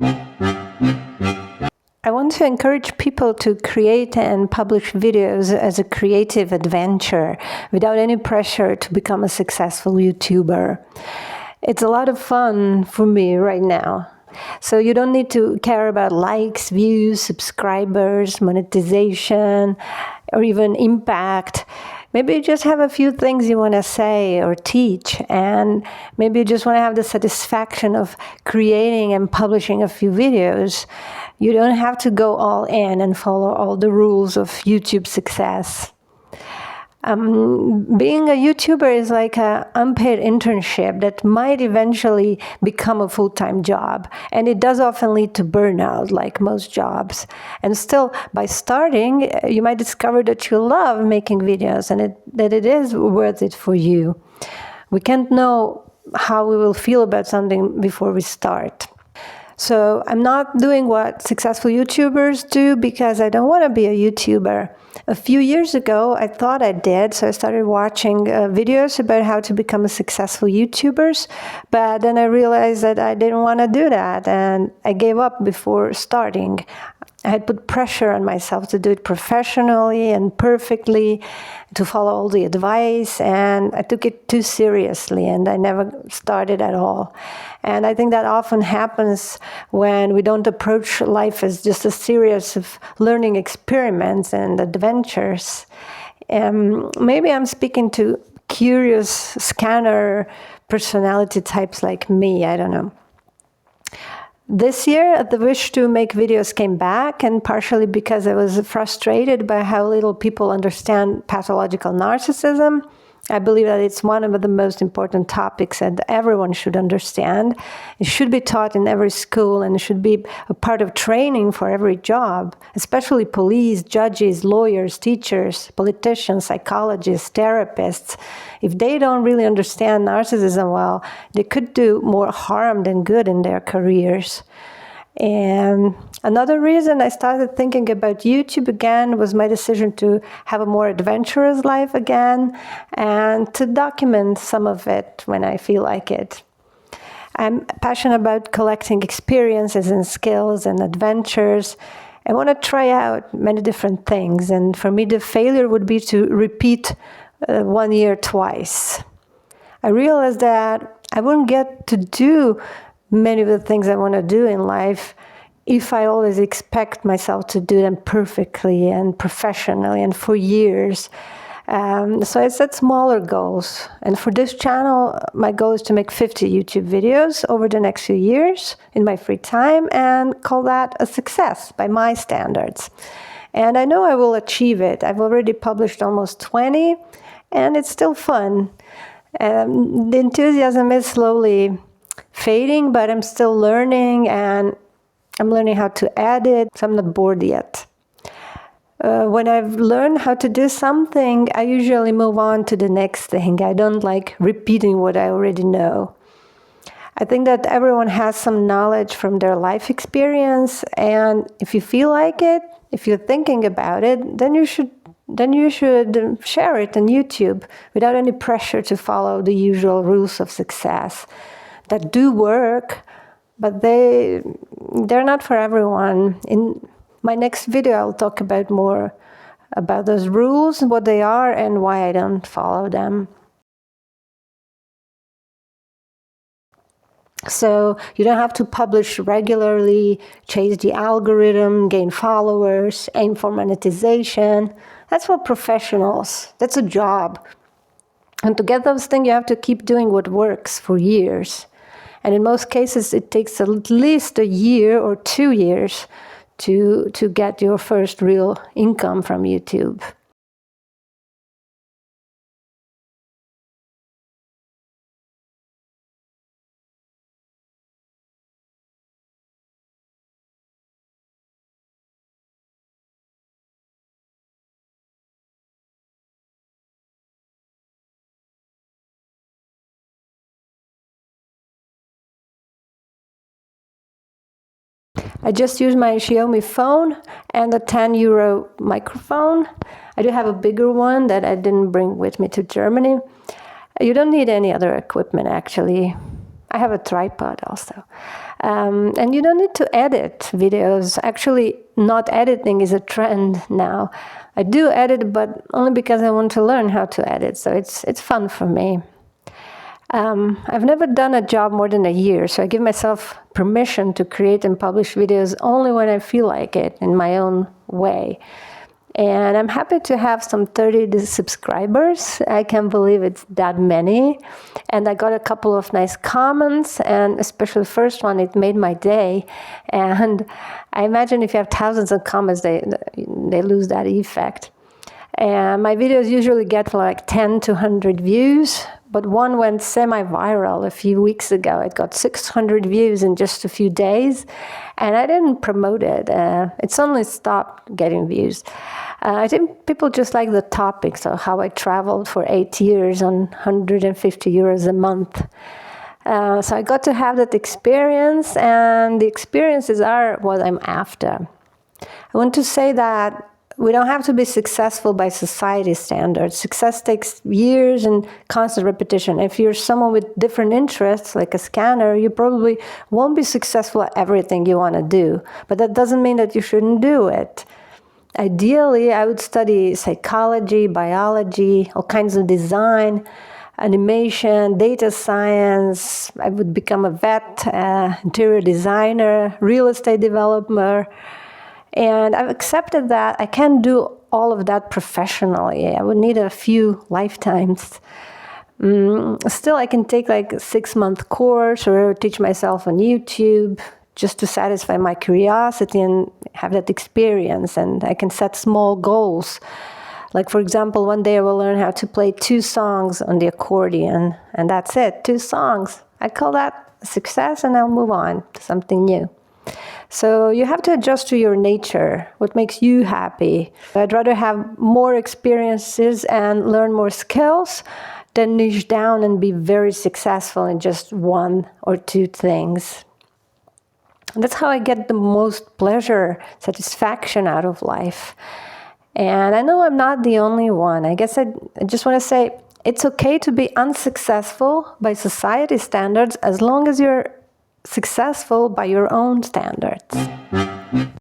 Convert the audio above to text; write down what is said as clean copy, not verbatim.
I want to encourage people to create and publish videos as a creative adventure without any pressure to become a successful YouTuber. It's a lot of fun for me right now. So you don't need to care about likes, views, subscribers, monetization, or even impact. Maybe you just have a few things you want to say or teach, and maybe you just want to have the satisfaction of creating and publishing a few videos. You don't have to go all in and follow all the rules of YouTube success. Being a YouTuber is like an unpaid internship that might eventually become a full-time job. And it does often lead to burnout, like most jobs. And still, by starting, you might discover that you love making videos and that it is worth it for you. We can't know how we will feel about something before we start. So I'm not doing what successful YouTubers do because I don't want to be a YouTuber. A few years ago, I thought I did, so I started watching videos about how to become a successful YouTuber, but then I realized that I didn't want to do that, and I gave up before starting. I had put pressure on myself to do it professionally and perfectly, to follow all the advice, and I took it too seriously, and I never started at all. And I think that often happens when we don't approach life as just a series of learning experiments and adventures. Maybe I'm speaking to curious scanner personality types like me, I don't know. This year, the wish to make videos came back, and partially because I was frustrated by how little people understand pathological narcissism. I believe that it's one of the most important topics that everyone should understand. It should be taught in every school, and it should be a part of training for every job, especially police, judges, lawyers, teachers, politicians, psychologists, therapists. If they don't really understand narcissism well, they could do more harm than good in their careers. And another reason I started thinking about YouTube again was my decision to have a more adventurous life again and to document some of it when I feel like it. I'm passionate about collecting experiences and skills and adventures. I want to try out many different things, and for me the failure would be to repeat 1 year twice. I realized that I wouldn't get to do many of the things I want to do in life if I always expect myself to do them perfectly and professionally and for years. So I set smaller goals. And for this channel, my goal is to make 50 YouTube videos over the next few years in my free time and call that a success by my standards. And I know I will achieve it. I've already published almost 20, and it's still fun. The enthusiasm is slowly fading, but I'm still learning, and I'm learning how to edit, so I'm not bored yet. When I've learned how to do something, I usually move on to the next thing. I don't like repeating what I already know. I think that everyone has some knowledge from their life experience, and if you feel like it, if you're thinking about it, then you should share it on YouTube without any pressure to follow the usual rules of success that do work, but they're not for everyone. In my next video, I'll talk about more about those rules, what they are, and why I don't follow them. So you don't have to publish regularly, chase the algorithm, gain followers, aim for monetization. That's for professionals. That's a job. And to get those things, you have to keep doing what works for years. And in most cases, it takes at least a year or 2 years to get your first real income from YouTube. I just use my Xiaomi phone and a 10 euro microphone. I do have a bigger one that I didn't bring with me to Germany. You don't need any other equipment, actually. I have a tripod also. And you don't need to edit videos. Actually, not editing is a trend now. I do edit, but only because I want to learn how to edit. So it's fun for me. I've never done a job more than a year, so I give myself permission to create and publish videos only when I feel like it, in my own way. And I'm happy to have some 30 subscribers. I can't believe it's that many. And I got a couple of nice comments, and especially the first one, it made my day. And I imagine if you have thousands of comments, they lose that effect. And my videos usually get like 10 to 100 views, but one went semi-viral a few weeks ago. It got 600 views in just a few days, and I didn't promote it. It's only stopped getting views. I think people just like the topic, so how I traveled for 8 years on 150 euros a month. So I got to have that experience, and the experiences are what I'm after. I want to say that we don't have to be successful by society standards. Success takes years and constant repetition. If you're someone with different interests, like a scanner, you probably won't be successful at everything you want to do. But that doesn't mean that you shouldn't do it. Ideally, I would study psychology, biology, all kinds of design, animation, data science. I would become a vet, interior designer, real estate developer. And I've accepted that I can't do all of that professionally. I would need a few lifetimes. Still, I can take like a 6-month course or teach myself on YouTube just to satisfy my curiosity and have that experience. And I can set small goals. Like, for example, one day I will learn how to play 2 songs on the accordion. And that's it, 2 songs. I call that a success, and I'll move on to something new. So you have to adjust to your nature, what makes you happy. I'd rather have more experiences and learn more skills than niche down and be very successful in just 1 or 2 things. And that's how I get the most pleasure, satisfaction out of life. And I know I'm not the only one. I guess I just want to say it's okay to be unsuccessful by society standards as long as you're successful by your own standards.